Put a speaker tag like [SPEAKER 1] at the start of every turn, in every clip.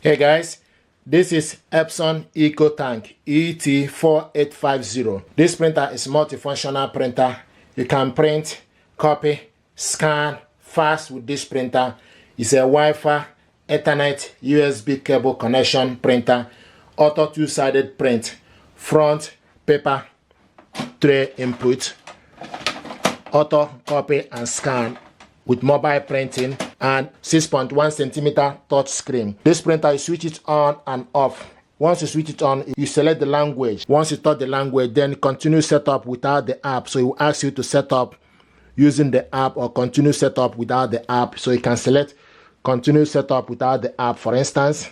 [SPEAKER 1] Hey guys, this is Epson EcoTank ET-4850. This printer is a multifunctional printer. You can print, copy, scan fast with this printer. It's a Wi-Fi, Ethernet, USB cable connection printer, auto two-sided print, front paper tray input, auto copy and scan with mobile printing and 6.1 centimeter touch screen. This printer, you switch it on and off. Once you switch it on, you select the language. Once you touch the language, then continue setup without the app. So it will ask you to set up using the app or continue setup without the app. So you can select continue setup without the app, for instance.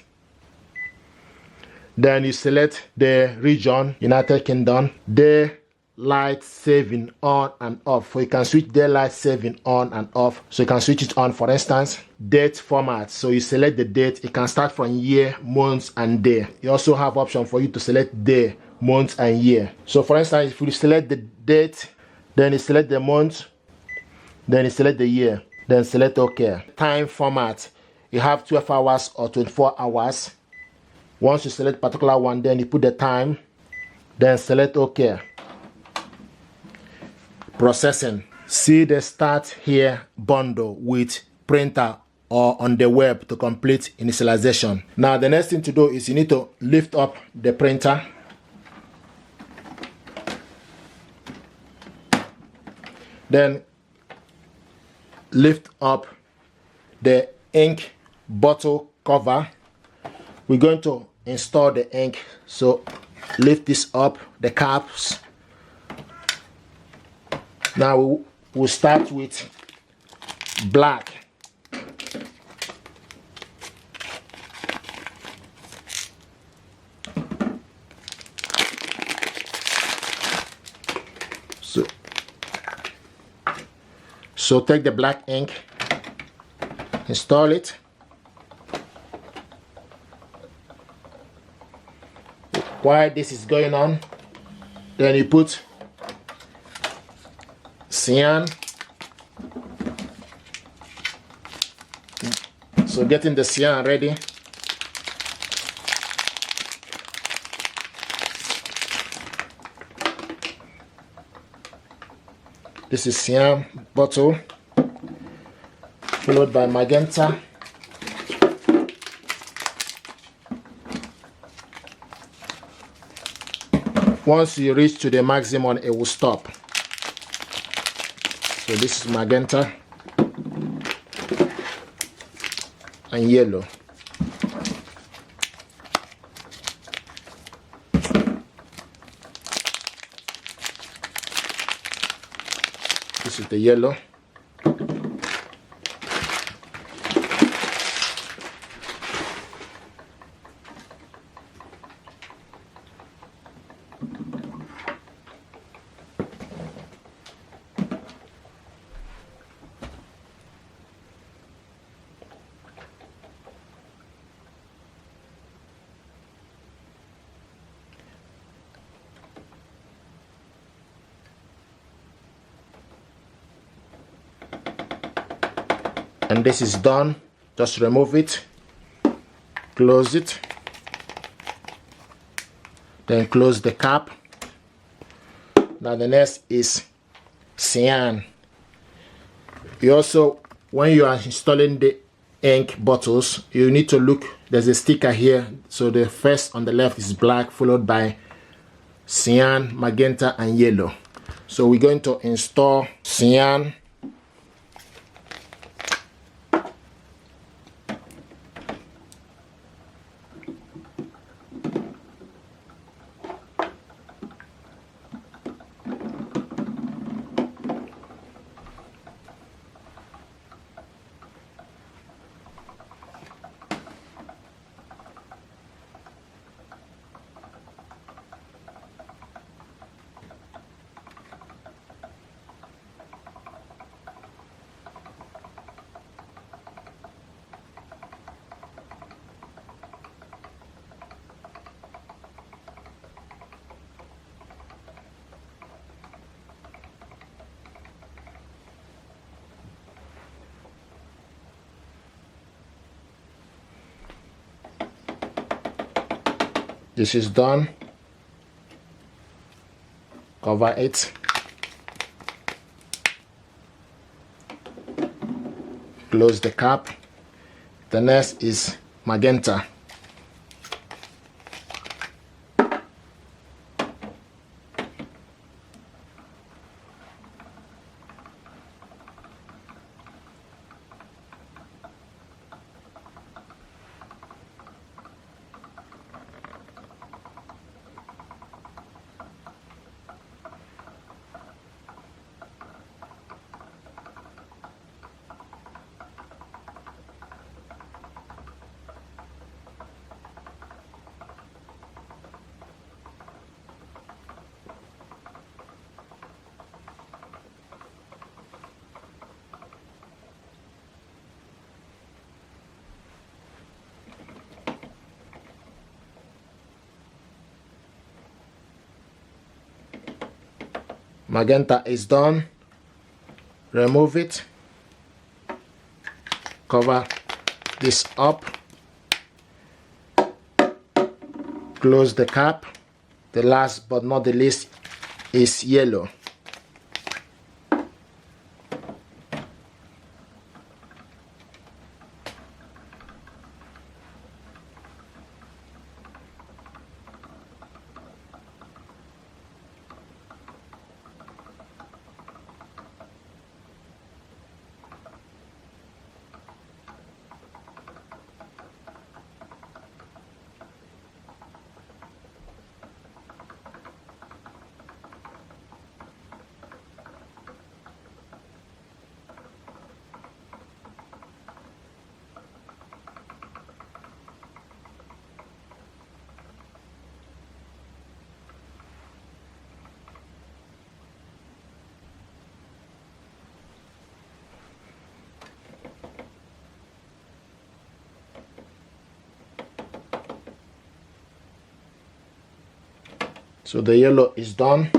[SPEAKER 1] Then you select the region, United Kingdom, daylight saving on and off. So you can switch daylight saving on and off. So you can switch it on, for instance, date format. So you select the date. It can start from year, months, and day. You also have option for you to select day, month, and year. So for instance, if you select the date, then you select the month, then you select the year, then select OK. Time format, you have 12 hours or 24 hours. Once you select particular one, then you put the time, then select OK. Processing. See the start here bundle with printer or on the web to complete initialization. Now the next thing to do is you need to lift up the printer. Then lift up the ink bottle cover. We're going to install the ink, so lift this up, the caps. Now we'll start with black. So take the black ink, install it. While this is going on, then you put cyan. So getting the cyan ready. This is cyan bottle, followed by magenta. Once you reach to the maximum, it will stop. So this is magenta and yellow. This is the yellow. And this is done. Just remove it, close it, then close the cap. Now the next is cyan. You also, when you are installing the ink bottles, you need to look, there's a sticker here. So the first on the left is black, followed by cyan, magenta, and yellow. So we're going to install cyan. This is done. Cover it. Close the cap. The next is magenta. Magenta is done. Remove it. Cover this up. Close the cap. The last but not the least is yellow. So the yellow is done.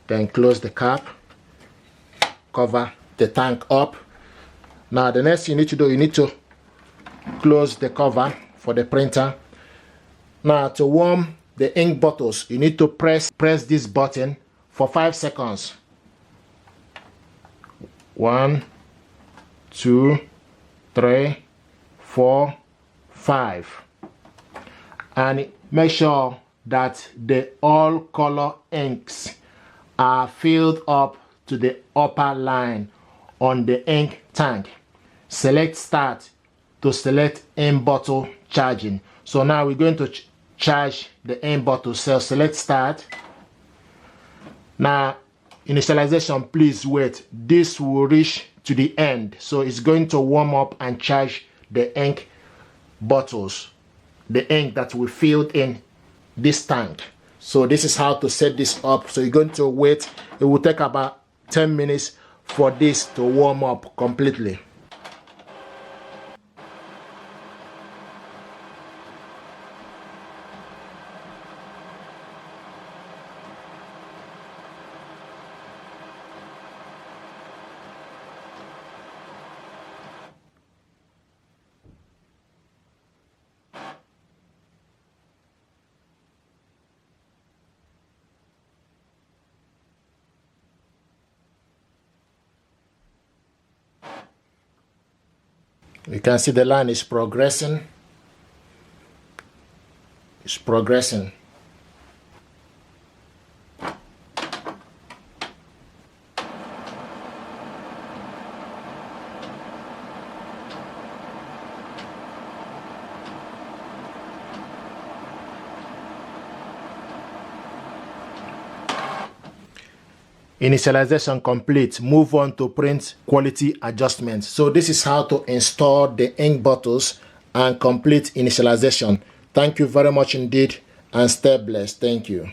[SPEAKER 1] Then close the cap. Cover the tank up. Now the next thing you need to do, you need to close the cover for the printer. Now to warm the ink bottles, you need to press this button for 5 seconds. 1, 2, 3, 4, 5, and make sure that the all color inks are filled up to the upper line on the ink tank. Select start to select ink bottle charging. So now we're going to charge the ink bottle. So select start. Now initialization, please wait. This will reach to the end, so it's going to warm up and charge the ink bottles, the ink that we filled in this tank. So this is how to set this up. So you're going to wait. It will take about 10 minutes for this to warm up completely. You can see the line is progressing. It's progressing. Initialization complete. Move on to print quality adjustments. So this is how to install the ink bottles and complete initialization. Thank you very much indeed, and stay blessed. Thank you.